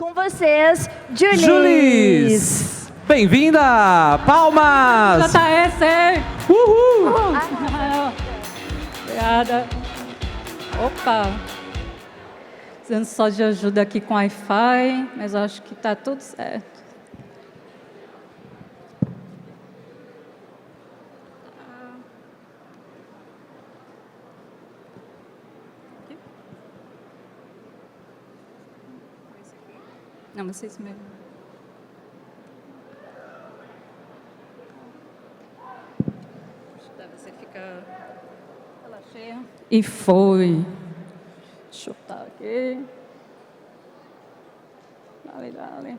Com vocês, Julis! Julis! Bem-vinda! Palmas! JS! Uhul! Obrigada. Opa! Precisando só de ajuda aqui com Wi-Fi, mas acho que está tudo certo. Não, vocês mesmo. Você fica... Ela cheia. E foi. Deixa eu botar aqui. Dale, dale.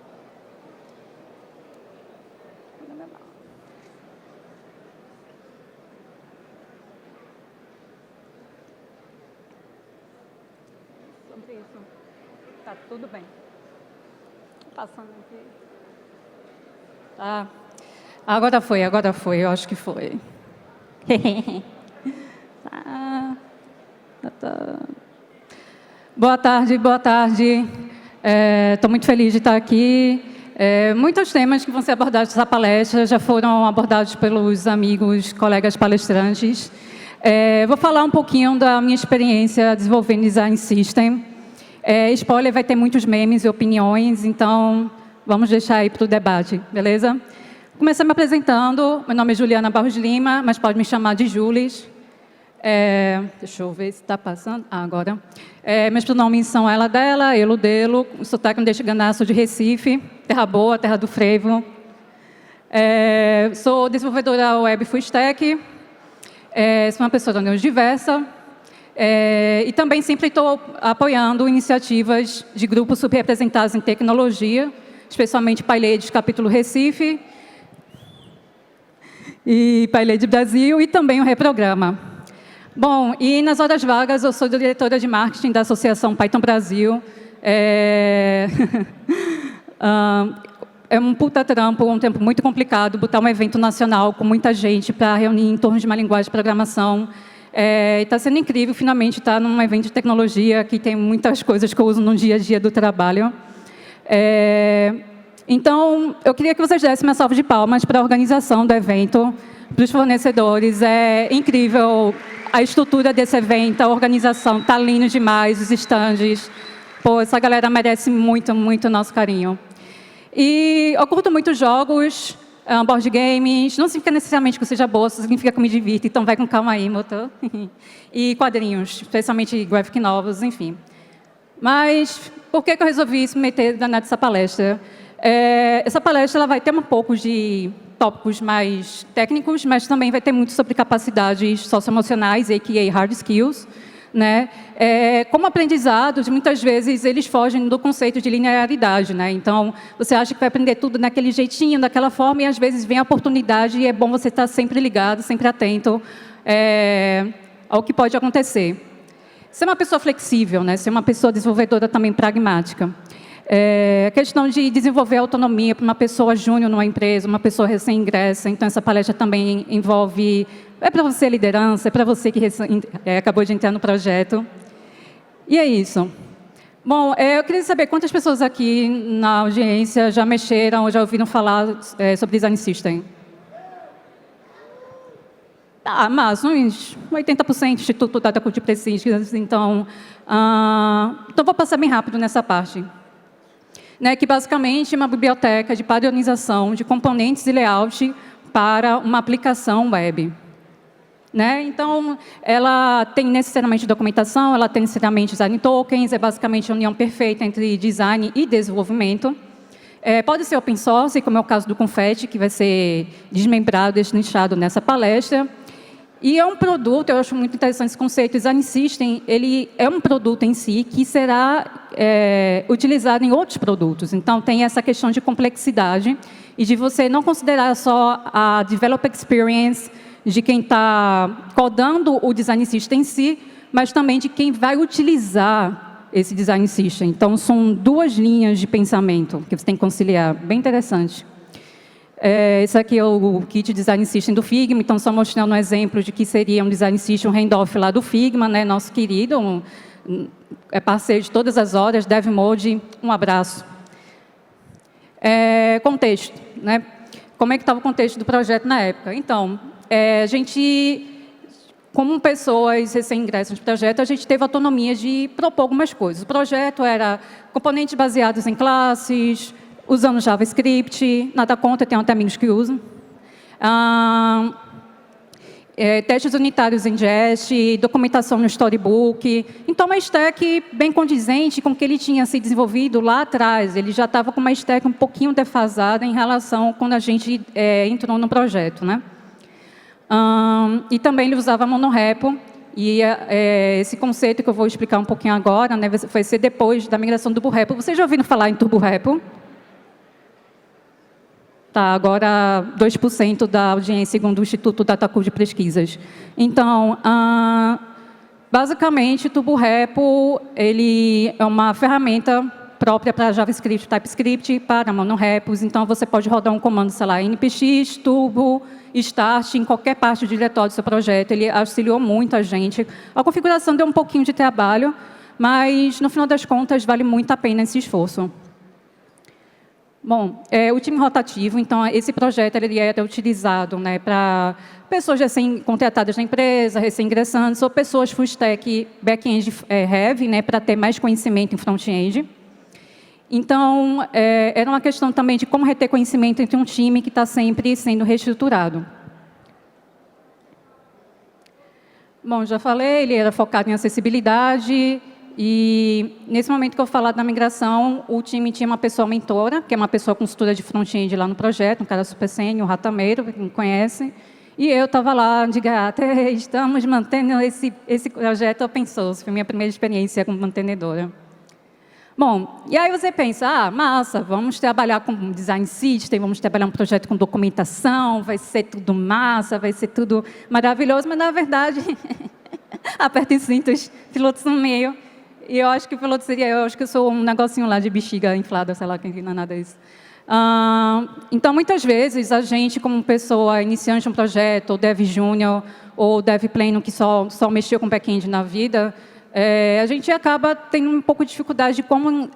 Sobre isso. Tá tudo bem. Passando aqui. Tá. Agora foi, eu acho que foi. Tá. Boa tarde, boa tarde. Estou muito feliz de estar aqui. Muitos temas que vão ser abordados nessa palestra já foram abordados pelos amigos, colegas palestrantes. Vou falar um pouquinho da minha experiência desenvolvendo Design System. Spoiler, vai ter muitos memes e opiniões, então vamos deixar aí para o debate, beleza? Comecei me apresentando, meu nome é Juliana Barros Lima, mas pode me chamar de Julis. Deixa eu ver se está passando. Agora. Meus pronomes são ela, dela, ele, dele, o sotaque não deixa enganar, sou de Recife, terra boa, terra do frevo. Sou desenvolvedora web full stack, sou uma pessoa neurodiversa. E também sempre estou apoiando iniciativas de grupos subrepresentados em tecnologia, especialmente PyLadies capítulo Recife, e PyLadies Brasil, e também o Reprograma. Bom, e nas horas vagas eu sou diretora de marketing da Associação Python Brasil. É um puta trampo, um tempo muito complicado, botar um evento nacional com muita gente para reunir em torno de uma linguagem de programação. Está sendo incrível, finalmente, estar num evento de tecnologia que tem muitas coisas que eu uso no dia a dia do trabalho. Então, eu queria que vocês dessem uma salva de palmas para a organização do evento, para os fornecedores. É incrível a estrutura desse evento, a organização, está lindo demais, os estandes. Pô, essa galera merece muito, muito nosso carinho. E eu curto muito jogos, board games, não significa necessariamente que eu seja boa, significa que eu me divirto, então vai com calma aí, motor. E quadrinhos, especialmente graphic novels, enfim. Mas por que eu resolvi me meter nessa palestra? Essa palestra ela vai ter um pouco de tópicos mais técnicos, mas também vai ter muito sobre capacidades socioemocionais, a.k.a. hard skills, né? Como aprendizados, muitas vezes eles fogem do conceito de linearidade, né? Então, você acha que vai aprender tudo daquele jeitinho, daquela forma, e às vezes vem a oportunidade e é bom você estar sempre ligado, sempre atento ao que pode acontecer. Ser uma pessoa flexível, né? Ser uma pessoa desenvolvedora também pragmática. A questão de desenvolver autonomia para uma pessoa júnior numa empresa, uma pessoa recém-ingressa. Então, essa palestra também envolve... É para você liderança, é para você que acabou de entrar no projeto. E é isso. Bom, eu queria saber quantas pessoas aqui na audiência já mexeram ou já ouviram falar sobre Design System. Mas uns 80% Instituto Data Code Precisions, então vou passar bem rápido nessa parte. Que basicamente é uma biblioteca de padronização de componentes e layout para uma aplicação web. Então, ela tem necessariamente documentação, ela tem necessariamente design tokens, é basicamente a união perfeita entre design e desenvolvimento. Pode ser open source, como é o caso do Confetti, que vai ser desmembrado, destrinchado nessa palestra. E é um produto, eu acho muito interessante esse conceito, o Design System, ele é um produto em si que será utilizado em outros produtos. Então, tem essa questão de complexidade e de você não considerar só a developer experience de quem está codando o Design System em si, mas também de quem vai utilizar esse Design System. Então, são duas linhas de pensamento que você tem que conciliar. Bem interessante. Esse aqui é o Kit Design System do Figma, então só mostrando um exemplo de que seria um Design System, um handoff lá do Figma, nosso querido, é parceiro de todas as horas, DevMode, um abraço. Contexto, né? Como é que estava o contexto do projeto na época? Então, a gente, como pessoas recém-ingressas no projeto, a gente teve autonomia de propor algumas coisas. O projeto era componentes baseados em classes, usando JavaScript, nada contra, tem até amigos que usam. Testes unitários em Jest, documentação no Storybook. Então, uma stack bem condizente com o que ele tinha se desenvolvido lá atrás. Ele já estava com uma stack um pouquinho defasada em relação a quando a gente entrou no projeto, né? E também ele usava monorepo. E esse conceito que eu vou explicar um pouquinho agora, né, vai ser depois da migração do TurboRepo. Vocês já ouviram falar em TurboRepo? Tá, agora 2% da audiência, segundo o Instituto Datacul de Pesquisas. Então, basicamente, o TurboRepo ele é uma ferramenta própria para JavaScript, TypeScript, para monorepos. Então, você pode rodar um comando, sei lá, npx, turbo, start, em qualquer parte do diretório do seu projeto. Ele auxiliou muito a gente. A configuração deu um pouquinho de trabalho, mas, no final das contas, vale muito a pena esse esforço. Bom, o time rotativo, então, esse projeto ele era utilizado, né, para pessoas recém-contratadas na empresa, recém-ingressantes, ou pessoas full stack, back-end heavy, né, para ter mais conhecimento em front-end. Então, era uma questão também de como reter conhecimento entre um time que está sempre sendo reestruturado. Bom, já falei, ele era focado em acessibilidade. E, nesse momento que eu falar da migração, o time tinha uma pessoa mentora, que é uma pessoa consultora de front-end lá no projeto, um cara super sênior, um ratameiro, quem me conhece. E eu estava lá, de gata, estamos mantendo esse projeto open source. Foi minha primeira experiência como mantenedora. Bom, e aí você pensa, massa, vamos trabalhar com design system, vamos trabalhar um projeto com documentação, vai ser tudo massa, vai ser tudo maravilhoso, mas, na verdade, aperta os cintos, pilotos no meio. E eu acho que o piloto seria eu, acho que eu sou um negocinho lá de bexiga inflada, sei lá, que não é nada disso. Então, muitas vezes, a gente, como pessoa iniciante um projeto, ou dev júnior, ou dev pleno, que só mexeu com back-end na vida, a gente acaba tendo um pouco de dificuldade de como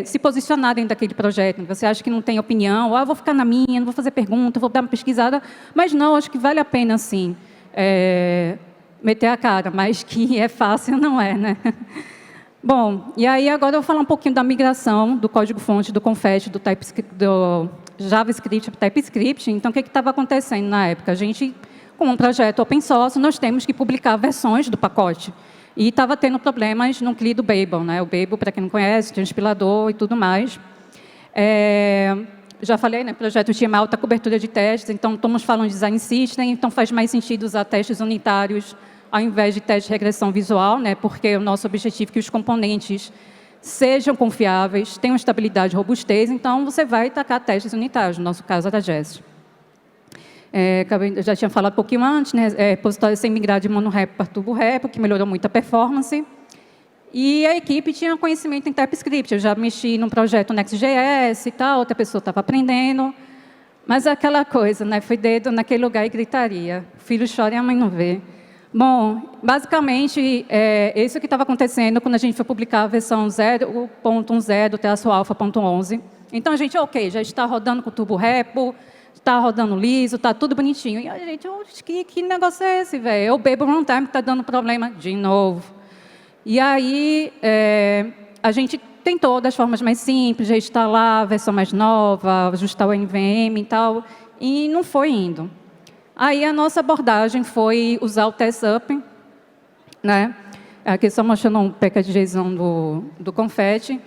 se posicionar dentro daquele projeto. Você acha que não tem opinião, vou ficar na minha, não vou fazer pergunta, vou dar uma pesquisada, mas não, acho que vale a pena, sim, meter a cara, mas que é fácil, não é, né? Bom, e aí agora eu vou falar um pouquinho da migração do código-fonte do Confetti, do JavaScript para TypeScript. Então, o que estava acontecendo na época? A gente, com um projeto open source, nós temos que publicar versões do pacote. E estava tendo problemas no CLI do Babel, né? O Babel, para quem não conhece, transpilador e tudo mais. Já falei, né? O projeto tinha uma alta cobertura de testes, então estamos falando de design system, então faz mais sentido usar testes unitários ao invés de teste de regressão visual, né? Porque o nosso objetivo é que os componentes sejam confiáveis, tenham estabilidade e robustez, então você vai tacar testes unitários, no nosso caso era Jest. Eu já tinha falado um pouquinho antes, né? Repositório sem migrar de monorepo para turborepo, que melhorou muito a performance. E a equipe tinha conhecimento em TypeScript. Eu já mexi num projeto Next.js e tal, outra pessoa estava aprendendo. Mas é aquela coisa, né? Foi dedo naquele lugar e gritaria. O filho chora e a mãe não vê. Bom, basicamente, isso que estava acontecendo quando a gente foi publicar a versão 0.10-alpha.11. Então, a gente, ok, já está rodando com o TurboRepo, está rodando liso, está tudo bonitinho. E a gente, que negócio é esse, velho? É o Babel Runtime que está dando problema de novo. E aí, a gente tentou das formas mais simples, reinstalar a versão mais nova, ajustar o NVM e tal, e não foi indo. Aí a nossa abordagem foi usar o TestUp, né? Aqui só mostrando um package.json do Confetti.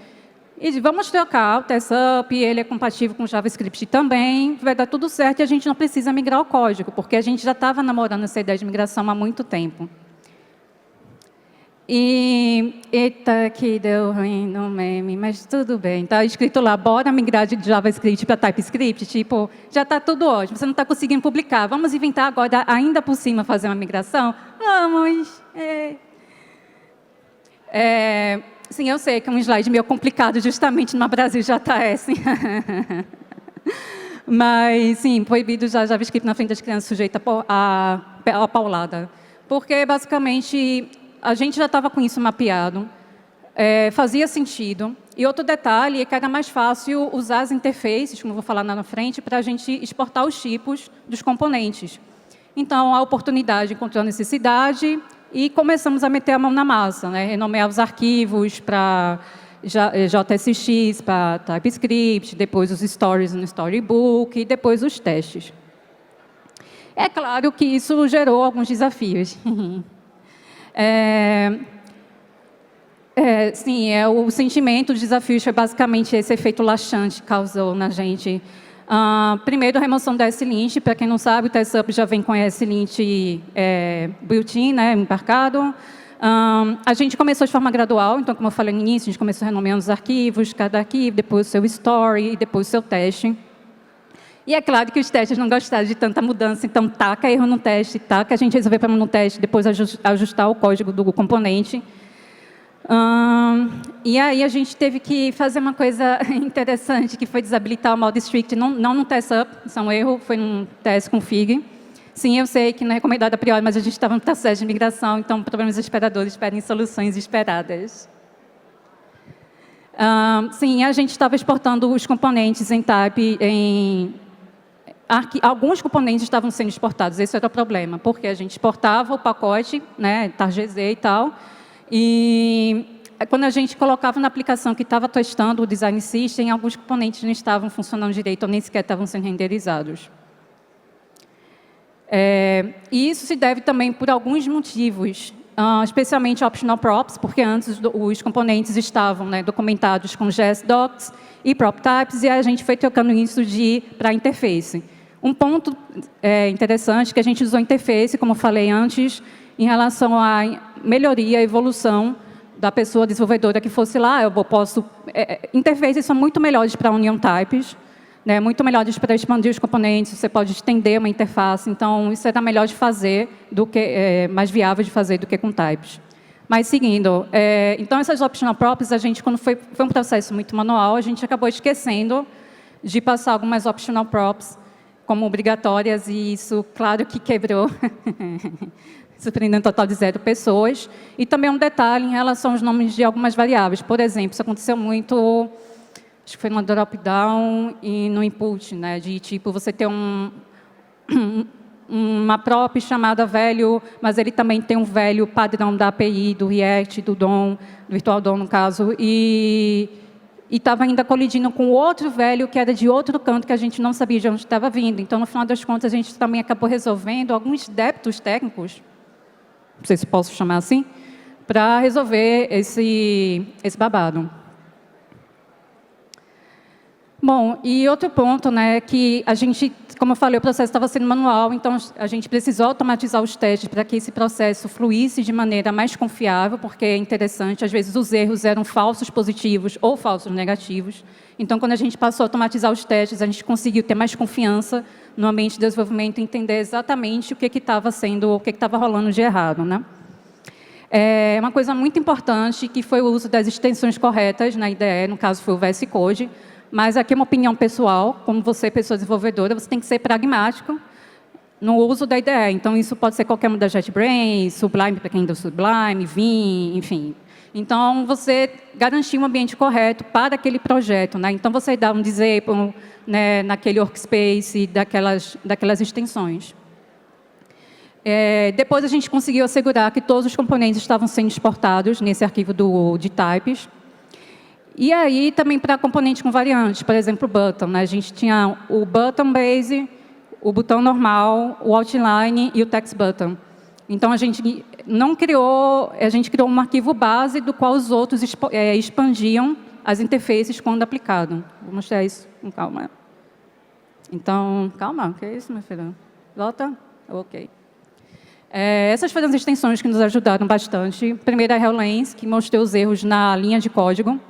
E vamos trocar o TestUp, ele é compatível com JavaScript também, vai dar tudo certo e a gente não precisa migrar o código, porque a gente já estava namorando essa ideia de migração há muito tempo. E, eita, que deu ruim no meme, mas tudo bem. Está escrito lá, bora migrar de JavaScript para TypeScript, tipo, já está tudo ótimo, você não está conseguindo publicar. Vamos inventar agora, ainda por cima, fazer uma migração? Vamos! Sim, eu sei que é um slide meio complicado, justamente no Brasil JS. Mas, sim, proibido já JavaScript na frente das crianças sujeita a paulada. Porque, basicamente, a gente já estava com isso mapeado, fazia sentido, E outro detalhe é que era mais fácil usar as interfaces, como eu vou falar lá na frente, para a gente exportar os tipos dos componentes. Então, a oportunidade encontrou a necessidade e começamos a meter a mão na massa, né? Renomear os arquivos para JSX, para TypeScript, depois os stories no Storybook e depois os testes. É claro que isso gerou alguns desafios. Sim, o sentimento dos desafios foi basicamente esse efeito laxante que causou na gente. Primeiro, a remoção da S-Lint. Para quem não sabe, o TestUp já vem com a S-Lint built-in, né, embarcado. A gente começou de forma gradual, então, como eu falei no início, a gente começou renomeando os arquivos, cada arquivo, depois o seu story, e depois o seu teste. E é claro que os testes não gostaram de tanta mudança, então taca erro no teste, taca a gente resolver problema no teste, depois ajustar o código do componente. E aí a gente teve que fazer uma coisa interessante, que foi desabilitar o modo strict, não no TestUp, isso é um erro, foi num test config. Sim, eu sei que não é recomendado a priori, mas a gente estava no processo de migração, então problemas esperadores pedem soluções esperadas. Sim, a gente estava exportando os componentes em type, alguns componentes estavam sendo exportados, esse era o problema, porque a gente exportava o pacote, né, targz e tal, e quando a gente colocava na aplicação que estava testando o design system, alguns componentes não estavam funcionando direito ou nem sequer estavam sendo renderizados. E isso se deve também por alguns motivos, especialmente optional props, porque antes os componentes estavam, né, documentados com JSDocs e prop types, e a gente foi trocando isso para a interface. Um ponto interessante é que a gente usou a interface, como eu falei antes, em relação à melhoria, evolução da pessoa desenvolvedora que fosse lá. Interfaces são muito melhores para union types, né, muito melhores para expandir os componentes, você pode estender uma interface, então isso era melhor de fazer, mais viável de fazer do que com types. Mas seguindo, então essas optional props, a gente, quando foi um processo muito manual, a gente acabou esquecendo de passar algumas optional props como obrigatórias, e isso, claro, que quebrou, surpreendendo um total de 0 pessoas. E também um detalhe em relação aos nomes de algumas variáveis. Por exemplo, isso aconteceu muito, acho que foi no drop-down e no input, né, de tipo, você ter uma prop chamada value, mas ele também tem um value padrão da API, do React, do DOM, do Virtual DOM, no caso, e estava ainda colidindo com outro value que era de outro canto que a gente não sabia de onde estava vindo. Então, no final das contas, a gente também acabou resolvendo alguns débitos técnicos, não sei se posso chamar assim, para resolver esse babado. Bom, e outro ponto, né, que a gente, como eu falei, o processo estava sendo manual, então a gente precisou automatizar os testes para que esse processo fluísse de maneira mais confiável, porque é interessante, às vezes os erros eram falsos positivos ou falsos negativos. Então, quando a gente passou a automatizar os testes, a gente conseguiu ter mais confiança no ambiente de desenvolvimento e entender exatamente o que estava rolando de errado, né? Uma coisa muito importante que foi o uso das extensões corretas na IDE, no caso foi o VS Code. Mas aqui é uma opinião pessoal, como você, pessoa desenvolvedora, você tem que ser pragmático no uso da IDE. Então, isso pode ser qualquer uma das JetBrains, Sublime, para quem ainda Sublime, Vim, enfim. Então, você garantir um ambiente correto para aquele projeto, né? Então, você dá um disable, né, naquele workspace daquelas extensões. Depois, a gente conseguiu assegurar que todos os componentes estavam sendo exportados nesse arquivo de types. E aí, também para componentes com variantes, por exemplo, o button, né? A gente tinha o button base, o botão normal, o outline e o text button. Então, a gente criou um arquivo base do qual os outros expandiam as interfaces quando aplicado. Vou mostrar isso com calma. Então, calma, o que é isso, minha filha? Volta? Ok. Essas foram as extensões que nos ajudaram bastante. Primeiro, a HellLens, que mostrou os erros na linha de código.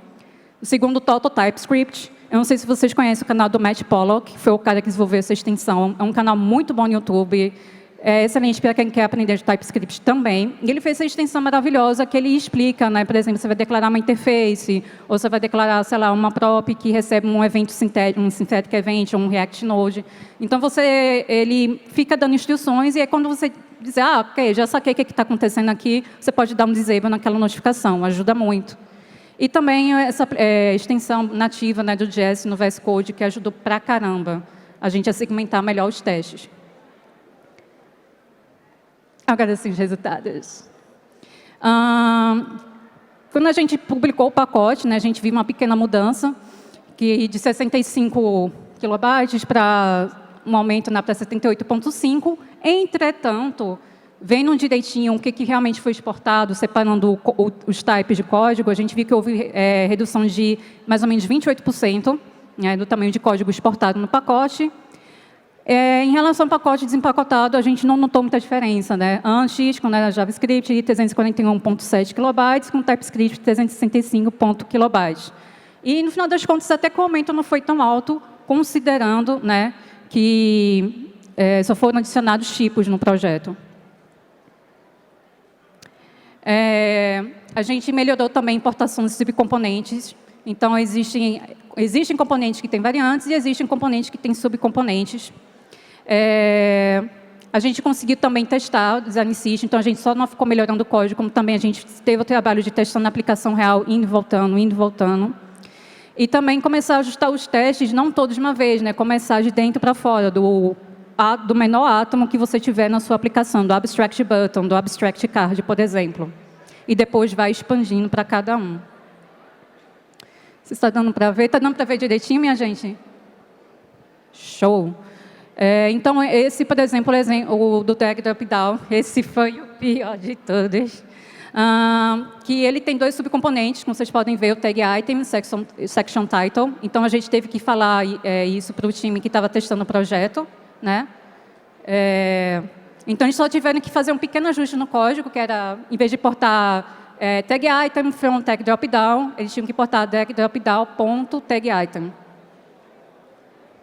O segundo, Total TypeScript. Eu não sei se vocês conhecem o canal do Matt Pollock, que foi o cara que desenvolveu essa extensão. É um canal muito bom no YouTube. É excelente para quem quer aprender de TypeScript também. E ele fez essa extensão maravilhosa que ele explica, né? Por exemplo, você vai declarar uma interface, ou você vai declarar, sei lá, uma prop que recebe um evento sintético, um synthetic event, ou um React Node. Então, ele fica dando instruções, e aí quando você dizer, ok, já saquei o que está acontecendo aqui, você pode dar um disable naquela notificação, ajuda muito. E também essa extensão nativa, né, do JS no VS Code, que ajudou pra caramba a gente a segmentar melhor os testes. Agora sim, os resultados. Quando a gente publicou o pacote, né, a gente viu uma pequena mudança, que de 65 kilobytes para um aumento para 78,5. Entretanto, vendo direitinho o que realmente foi exportado, separando os types de código, a gente viu que houve redução de mais ou menos 28%, né, do tamanho de código exportado no pacote. Em relação ao pacote desempacotado, a gente não notou muita diferença, né? Antes, quando era JavaScript, 341,7 kilobytes, com TypeScript, 365 kilobytes. E, no final das contas, até que o aumento não foi tão alto, considerando, né, que só foram adicionados tipos no projeto. A gente melhorou também a importação de subcomponentes. Então, existem componentes que têm variantes e existem componentes que têm subcomponentes. A gente conseguiu também testar o design system, então a gente só não ficou melhorando o código, como também a gente teve o trabalho de testar na aplicação real, indo e voltando, indo e voltando. E também começar a ajustar os testes, não todos de uma vez, né? Começar de dentro para fora, do menor átomo que você tiver na sua aplicação, do abstract button, do abstract card, por exemplo. E depois vai expandindo para cada um. Se está dando para ver? Está dando para ver direitinho, minha gente? Show! Então, esse, por exemplo, o do tag drop down, esse foi o pior de todos. Que ele tem dois subcomponentes, como vocês podem ver, o tag item e section title. Então, a gente teve que falar isso para o time que estava testando o projeto, né? Então, eles só tiveram que fazer um pequeno ajuste no código, que era, em vez de portar tag item from tag drop down, eles tinham que portar tag drop down ponto tag item.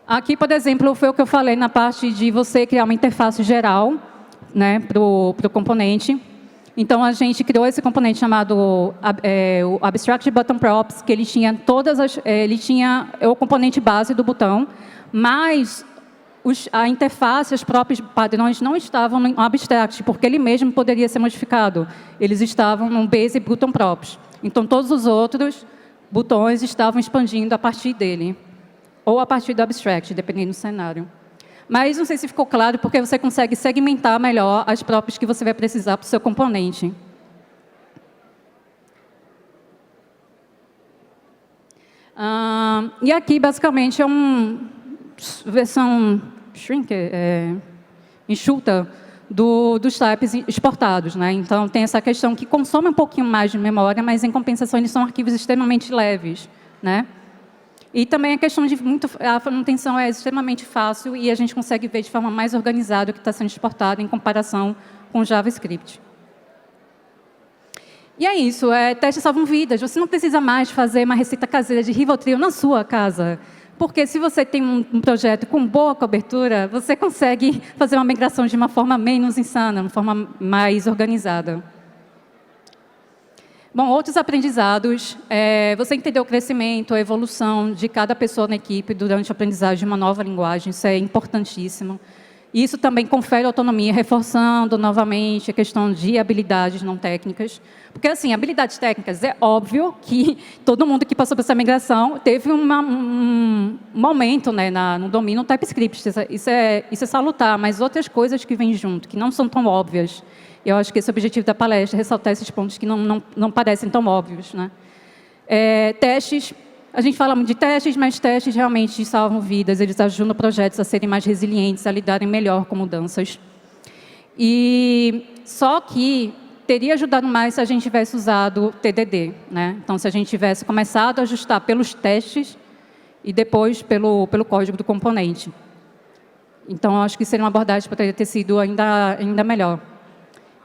Aqui, por exemplo, foi o que eu falei na parte de você criar uma interface geral, né, para o componente. Então, a gente criou esse componente chamado o Abstract Button Props, que ele tinha o componente base do botão, mas a interface, os próprios padrões não estavam no Abstract, porque ele mesmo poderia ser modificado. Eles estavam no Base Button Props. Então, todos os outros botões estavam expandindo a partir dele, ou a partir do Abstract, dependendo do cenário. Mas não sei se ficou claro, porque você consegue segmentar melhor as props que você vai precisar para o seu componente. E aqui, basicamente, é uma versão enxuta dos types exportados, né? Então, tem essa questão que consome um pouquinho mais de memória, mas, em compensação, eles são arquivos extremamente leves, né? E também a questão de a manutenção é extremamente fácil e a gente consegue ver de forma mais organizada o que está sendo exportado em comparação com JavaScript. E é isso, testes salvam vidas. Você não precisa mais fazer uma receita caseira de Rivotril na sua casa. Porque se você tem um projeto com boa cobertura, você consegue fazer uma migração de uma forma menos insana, uma forma mais organizada. Bom, outros aprendizados, você entender o crescimento, a evolução de cada pessoa na equipe durante a aprendizagem de uma nova linguagem, isso é importantíssimo. Isso também confere autonomia, reforçando novamente a questão de habilidades não técnicas. Porque, assim, habilidades técnicas, é óbvio que todo mundo que passou por essa migração teve um aumento, né, no domínio do TypeScript. Isso é salutar, mas outras coisas que vêm junto, que não são tão óbvias. Eu acho que esse é o objetivo da palestra, ressaltar esses pontos que não parecem tão óbvios, né? Testes, a gente fala muito de testes, mas testes realmente salvam vidas, eles ajudam projetos a serem mais resilientes, a lidarem melhor com mudanças. E só que teria ajudado mais se a gente tivesse usado TDD, né? Então, se a gente tivesse começado a ajustar pelos testes e depois pelo código do componente. Então, acho que seria uma abordagem que poderia ter sido ainda melhor.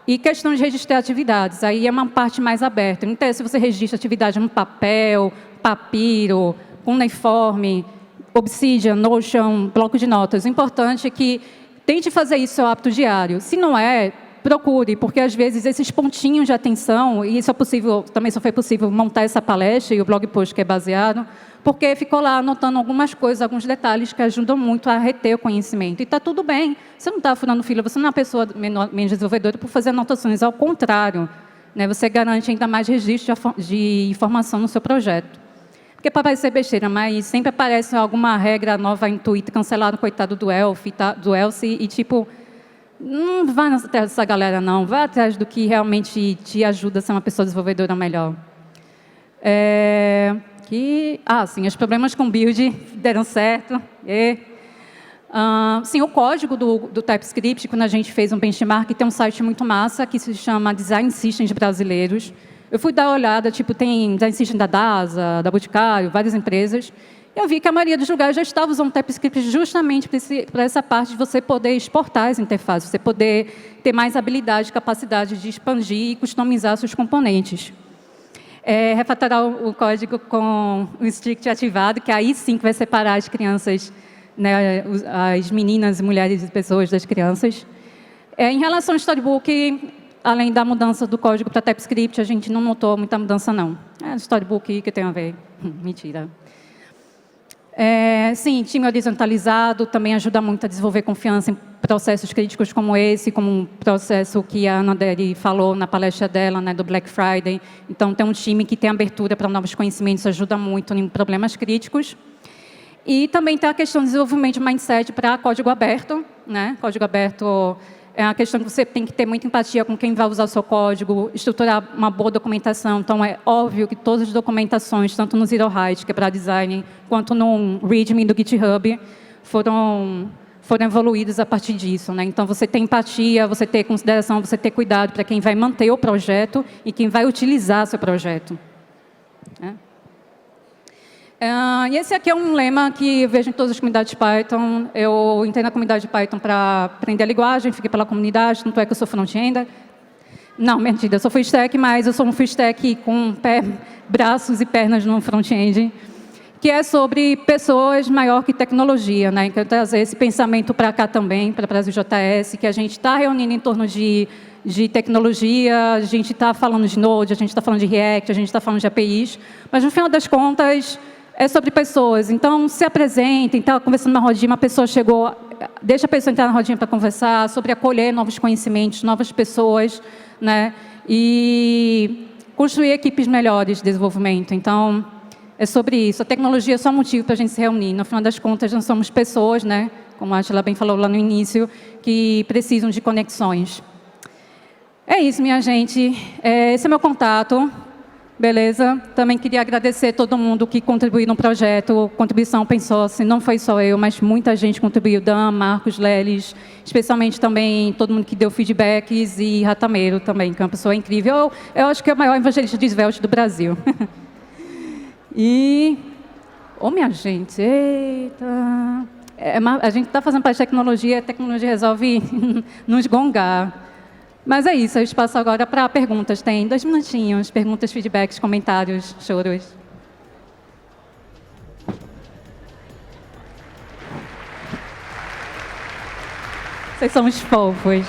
E questão de registrar atividades, aí é uma parte mais aberta. Não interessa se você registra atividade no papel, papiro, cuneiforme, Obsidian, Notion, bloco de notas. O importante é que tente fazer isso seu hábito diário. Se não é, procure, porque às vezes esses pontinhos de atenção, e isso é possível, também só foi possível montar essa palestra e o blog post que é baseado, porque ficou lá anotando algumas coisas, alguns detalhes que ajudam muito a reter o conhecimento. E está tudo bem, você não está furando fila, você não é uma pessoa menos desenvolvedora por fazer anotações, ao contrário. né? Você garante ainda mais registro de informação no seu projeto. Porque pode parecer besteira, mas sempre aparece alguma regra nova em Twitter, cancelado, coitado do Elce, e tipo, não vai atrás dessa galera não, vai atrás do que realmente te ajuda a ser uma pessoa desenvolvedora melhor. Sim, os problemas com build deram certo. Sim, o código do TypeScript, quando a gente fez um benchmark, tem um site muito massa que se chama Design Systems Brasileiros. Eu fui dar uma olhada, tipo, tem Design System da DASA, da Boticário, várias empresas. Eu vi que a maioria dos lugares já estava usando TypeScript justamente para essa parte de você poder exportar as interfaces, você poder ter mais habilidade, capacidade de expandir e customizar seus componentes. Refatorar o código com o strict ativado, que aí sim que vai separar as crianças, né, as meninas, mulheres e pessoas das crianças. Em relação ao Storybook, além da mudança do código para TypeScript, a gente não notou muita mudança, não. Storybook que tem a ver. Mentira. Sim, time horizontalizado também ajuda muito a desenvolver confiança em processos críticos como esse, como um processo que a Ana Deri falou na palestra dela, né, do Black Friday. Então, ter um time que tem abertura para novos conhecimentos ajuda muito em problemas críticos. E também tem a questão de desenvolvimento de mindset para código aberto, né? Código aberto é uma questão que você tem que ter muita empatia com quem vai usar o seu código, estruturar uma boa documentação. Então, é óbvio que todas as documentações, tanto no Zero Height, que é para design, quanto no README do GitHub, foram evoluídas a partir disso, né? Então, você ter empatia, você ter consideração, você ter cuidado para quem vai manter o projeto e quem vai utilizar seu projeto. E esse aqui é um lema que eu vejo em todas as comunidades Python. Eu entrei na comunidade Python para aprender a linguagem, fiquei pela comunidade, tanto é que eu sou front-end. Não, mentira, eu sou full stack, mas eu sou um full stack com braços e pernas no front-end, que é sobre pessoas maior que tecnologia, né? Quero trazer esse pensamento para cá também, para o Brasil JS, que a gente está reunindo em torno de tecnologia, a gente está falando de Node, a gente está falando de React, a gente está falando de APIs, mas no final das contas é sobre pessoas. Então, se apresentem, está conversando na rodinha, uma pessoa chegou, deixa a pessoa entrar na rodinha para conversar, sobre acolher novos conhecimentos, novas pessoas, né? E construir equipes melhores de desenvolvimento. Então, é sobre isso. A tecnologia é só um motivo para a gente se reunir. No final das contas, nós somos pessoas, né? Como a Angela bem falou lá no início, que precisam de conexões. É isso, minha gente. Esse é meu contato. Beleza? Também queria agradecer todo mundo que contribuiu no projeto. Contribuição open source, não foi só eu, mas muita gente contribuiu. Dan, Marcos, Lelis, especialmente também todo mundo que deu feedbacks, e Ratameiro também, que é uma pessoa incrível. Eu acho que é o maior evangelista de Svelte do Brasil. Minha gente, eita... a gente está fazendo parte de tecnologia, a tecnologia resolve nos gongar. Mas é isso, eu espaço agora para perguntas. Tem 2 minutinhos, perguntas, feedbacks, comentários, choros. Vocês são os fofos.